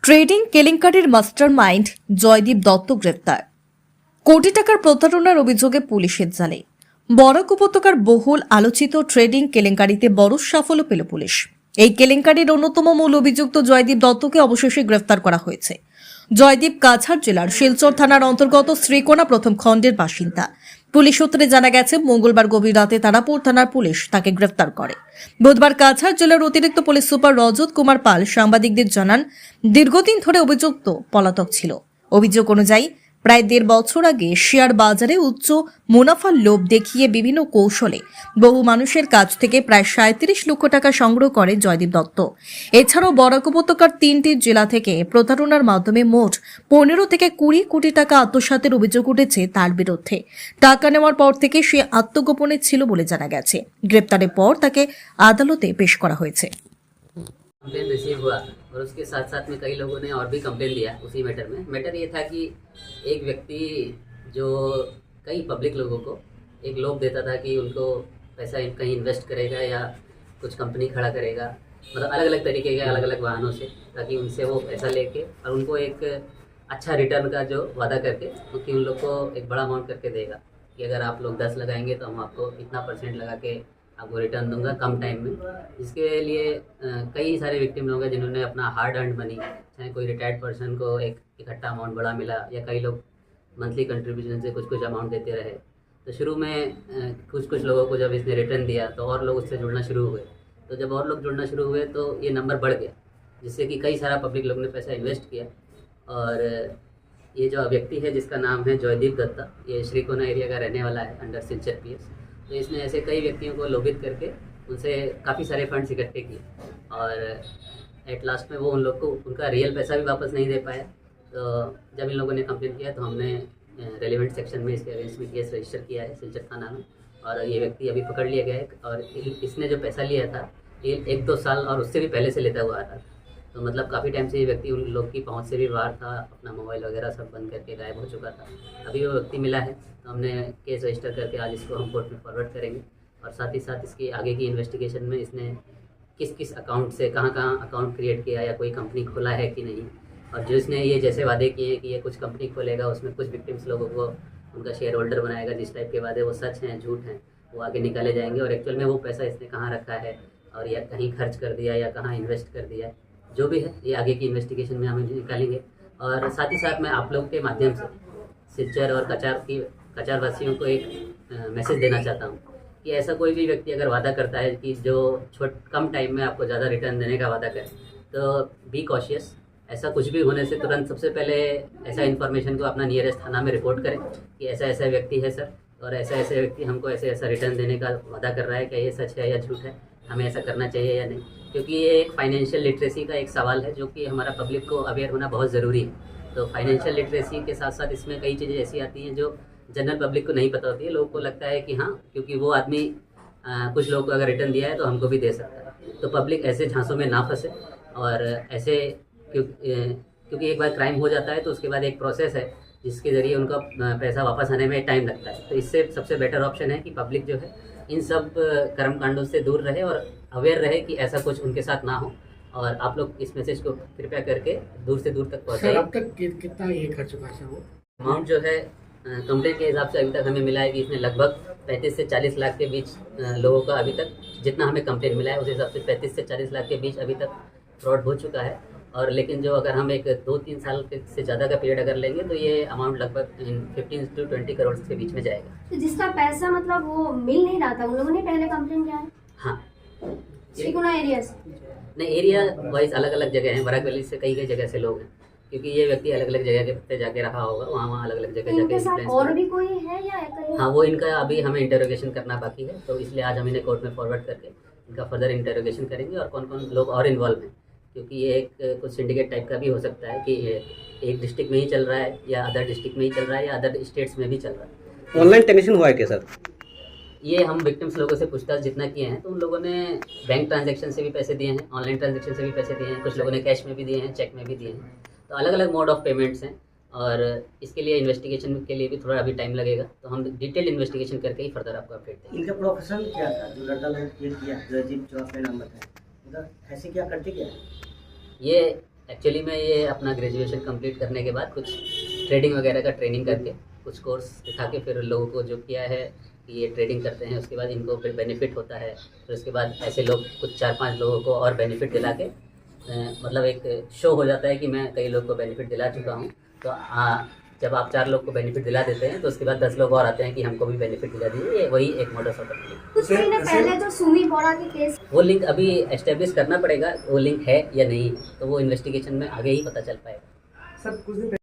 Trading কেলেঙ্কারির mastermind Joydeep Dutta গ্রেপ্তার। কোটি টাকার প্রতারণার অভিযোগে পুলিশের জালে। বরাক উপত্যকার বহুল আলোচিত ট্রেডিং কেলেঙ্কারিতে বড় সাফল্য পেল পুলিশ। এই কেলেঙ্কারির অন্যতম মূল অভিযুক্ত জয়দীপ দত্তকে অবশেষে গ্রেফতার করা হয়েছে। জয়দীপ কাছাড় জেলার শিলচর থানার অন্তর্গত শ্রীকোনা প্রথম খণ্ডের বাসিন্দা। পুলিশ সূত্রে জানা গেছে, মঙ্গলবার গভীর রাতে তারাপুর থানার পুলিশ তাকে গ্রেফতার করে। বুধবার কাছাড় জেলার অতিরিক্ত পুলিশ সুপার রজত কুমার পাল সাংবাদিকদের জানান, দীর্ঘদিন ধরে অভিযুক্ত পলাতক ছিল। অভিযোগ অনুযায়ী প্রায় 1.5 বছর আগে শেয়ার বাজারে উচ্চ মুনাফার লোভ দেখিয়ে বিভিন্ন কৌশলে বহু মানুষের কাছ থেকে প্রায় 37 লক্ষ টাকা সংগ্রহ করে জয়দীপ দত্ত। এছাড়াও বরাক উপত্যকার 3টি জেলা থেকে প্রতারণার মাধ্যমে মোট 15 থেকে 20 কোটি টাকা আত্মসাতের অভিযোগ উঠেছে তার বিরুদ্ধে। টাকা নেওয়ার পর থেকে সে আত্মগোপনে ছিল বলে জানা গেছে। গ্রেপ্তারের পর তাকে আদালতে পেশ করা হয়েছে। कंप्लेन रिसीव हुआ और उसके साथ साथ में कई लोगों ने और भी कंप्लेन दिया उसी मैटर में। मैटर ये था कि एक व्यक्ति जो कई पब्लिक लोगों को एक लोभ देता था कि उनको पैसा कहीं इन्वेस्ट करेगा या कुछ कंपनी खड़ा करेगा, मतलब अलग अलग तरीके के अलग अलग वाहनों से, ताकि उनसे वो पैसा लेके और उनको एक अच्छा रिटर्न का जो वादा करके, क्योंकि उन लोग को एक बड़ा अमाउंट करके देगा कि अगर आप लोग 10 लगाएंगे तो हम आपको इतना % लगा के आपको रिटर्न दूंगा कम टाइम में। इसके लिए कई सारे विक्टिम लोग हैं जिन्होंने अपना हार्ड अर्न मनी, चाहे कोई रिटायर्ड पर्सन को एक इकट्ठा अमाउंट बड़ा मिला या कई लोग मंथली कंट्रीब्यूशन से कुछ कुछ अमाउंट देते रहे। तो शुरू में कुछ कुछ लोगों को जब इसने रिटर्न दिया तो और लोग उससे जुड़ना शुरू हुए। तो जब और लोग जुड़ना शुरू हुए तो ये नंबर बढ़ गया, जिससे कि कई सारा पब्लिक लोग ने पैसा इन्वेस्ट किया। और ये जो व्यक्ति है जिसका नाम है जयदीप दत्ता, ये श्रीकोना एरिया का रहने वाला है, अंडर सिलचर PS। तो इसने ऐसे कई व्यक्तियों को लोभित करके उनसे काफ़ी सारे फंड्स इकट्ठे किए और एट लास्ट में वो उन लोग को उनका रियल पैसा भी वापस नहीं दे पाया। तो जब इन लोगों ने कंप्लेन किया तो हमने रेलिवेंट सेक्शन में इसके अगेंस्ट में केस रजिस्टर किया है सिलचर थाना में, और ये व्यक्ति अभी पकड़ लिया गया है। और इसने जो पैसा लिया था ये 1-2 साल और उससे भी पहले से लेता हुआ आ रहा था। तो मतलब काफ़ी टाइम से ये व्यक्ति उन लोग की पहुंच से भी बाहर था, अपना मोबाइल वगैरह सब बंद करके गायब हो चुका था। अभी वो व्यक्ति मिला है तो हमने केस रजिस्टर करके आज इसको हम कोर्ट में फॉरवर्ड करेंगे, और साथ ही साथ इसकी आगे की इन्वेस्टिगेशन में इसने किस किस अकाउंट से कहाँ कहाँ अकाउंट क्रिएट किया या कोई कंपनी खोला है कि नहीं, और जो इसने ये जैसे वादे किए हैं कि ये कुछ कंपनी खोलेगा, उसमें कुछ विक्टिम्स लोगों को उनका शेयर होल्डर बनाएगा, जिस टाइप के वादे वो सच हैं झूठ हैं वो आगे निकाले जाएंगे, और एक्चुअल में वो पैसा इसने कहाँ रखा है और या कहीं खर्च कर दिया या कहाँ इन्वेस्ट कर दिया, जो भी है ये आगे की इन्वेस्टिगेशन में हम निकालेंगे। और साथ ही साथ मैं आप लोग के माध्यम से सिलचर और कचार वासियों को एक मैसेज देना चाहता हूँ कि ऐसा कोई भी व्यक्ति अगर वादा करता है कि जो कम टाइम में आपको ज़्यादा रिटर्न देने का वादा करे, तो बी कॉशियस। ऐसा कुछ भी होने से तुरंत सबसे पहले ऐसा इन्फॉर्मेशन को अपना नियरेस्ट थाना में रिपोर्ट करें कि ऐसा ऐसा व्यक्ति है सर, और ऐसा ऐसा व्यक्ति हमको ऐसे ऐसा रिटर्न देने का वादा कर रहा है, क्या ये सच है या झूठ है, हमें ऐसा करना चाहिए या नहीं। क्योंकि ये एक फाइनेंशियल लिटरेसी का एक सवाल है जो कि हमारा पब्लिक को अवेयर होना बहुत ज़रूरी है। तो फाइनेंशियल लिटरेसी के साथ साथ इसमें कई चीज़ें ऐसी आती हैं जो जनरल पब्लिक को नहीं पता होती है। लोगों को लगता है कि हाँ, क्योंकि वो आदमी कुछ लोगों को अगर रिटर्न दिया है तो हमको भी दे सकता है। तो पब्लिक ऐसे झांसों में ना फंसे, और ऐसे क्योंकि एक बार क्राइम हो जाता है तो उसके बाद एक प्रोसेस है जिसके ज़रिए उनका पैसा वापस आने में टाइम लगता है। तो इससे सबसे बेटर ऑप्शन है कि पब्लिक जो है इन सब कर्मकांडों से दूर रहे और अवेयर रहे कि ऐसा कुछ उनके साथ ना हो। और आप लोग इस मैसेज को कृपया करके दूर से दूर तक पहुँचाइए। अब तक कितना ये कर चुका है वो अमाउंट जो है कंप्लेंट के हिसाब से अभी तक हमें मिला है कि इसने लगभग 35 से 40 लाख के बीच लोगों का अभी तक, जितना हमें कंप्लेंट मिला है उस हिसाब से 35 से 40 लाख के बीच अभी तक फ्रॉड हो चुका है। और लेकिन जो अगर हम एक 2-3 साल से ज़्यादा का पीरियड अगर लेंगे तो ये अमाउंट लगभग 15 से 20 करोड़ के बीच में जाएगा। तो जिसका पैसा मतलब वो मिल नहीं रहा था, उन लोगों ने पहले कंप्लेंट किया है? हाँ, श्रीकोना एरिया से नहीं, एरिया वाइज अलग अलग जगह हैं। बराक वैली से कई जगह से लोग हैं, क्योंकि ये व्यक्ति अलग अलग जगह पे जाके रहा होगा, वहाँ अलग अलग जगह इनके साथ जाके। और भी कोई है या अकेले? हाँ, वो इनका अभी हमें इंटरोगेशन करना बाकी है, तो इसलिए आज हम इन्हें कोर्ट में फॉरवर्ड करके इनका फर्दर इंटरोगेशन करेंगे और कौन कौन लोग और इन्वॉल्व हैं, क्योंकि ये एक कुछ सिंडिकेट टाइप का भी हो सकता है कि एक डिस्ट्रिक्ट में ही चल रहा है या अदर डिस्ट्रिक्ट में ही चल रहा है या अदर स्टेट्स में भी चल रहा है। ऑनलाइन ट्रांजेक्शन हुआ है क्या सर? ये हम विक्टिम्स लोगों से पूछताछ जितना किए हैं तो उन लोगों ने बैंक ट्रांजैक्शन से भी पैसे दिए हैं, ऑनलाइन ट्रांजैक्शन से भी पैसे दिए हैं, कुछ लोगों ने कैश में भी दिए हैं, चेक में भी दिए हैं। तो अलग अलग मोड ऑफ पेमेंट्स हैं, और इसके लिए इन्वेस्टिगेशन के लिए भी थोड़ा अभी टाइम लगेगा। तो हम डिटेल इन्वेस्टिगेशन करके ही फर्दर आपको अपडेट देंगे। इनका प्रोफेशन क्या था जो लड़का लोग ये किया, जयदीप जो आपने नाम बताया, मतलब ऐसे क्या करते क्या? ये एक्चुअली मैं ये अपना ग्रेजुएशन कंप्लीट करने के बाद कुछ ट्रेडिंग वगैरह का ट्रेनिंग करके कुछ कोर्स दिखा के फिर लोगों को जो किया है कि ये ट्रेडिंग करते हैं, उसके बाद इनको फिर बेनिफिट होता है, फिर उसके बाद ऐसे लोग कुछ 4-5 लोगों को और बेनिफिट दिला के मतलब एक शो हो जाता है कि मैं कई लोग को बेनिफिट दिला चुका हूँ। तो जब आप 4 लोग को बेनिफिट दिला देते हैं तो उसके बाद 10 लोग और आते हैं कि हमको भी बेनिफिट दिला दीजिए। वही एक मोडस ऑपरेंडी है। कुछ महीने पहले जो सुमी बोरा के केस वो लिंक अभी एस्टेब्लिश करना पड़ेगा, वो लिंक है या नहीं, तो वो इन्वेस्टिगेशन में आगे ही पता चल पाएगा। सर कुछ दिन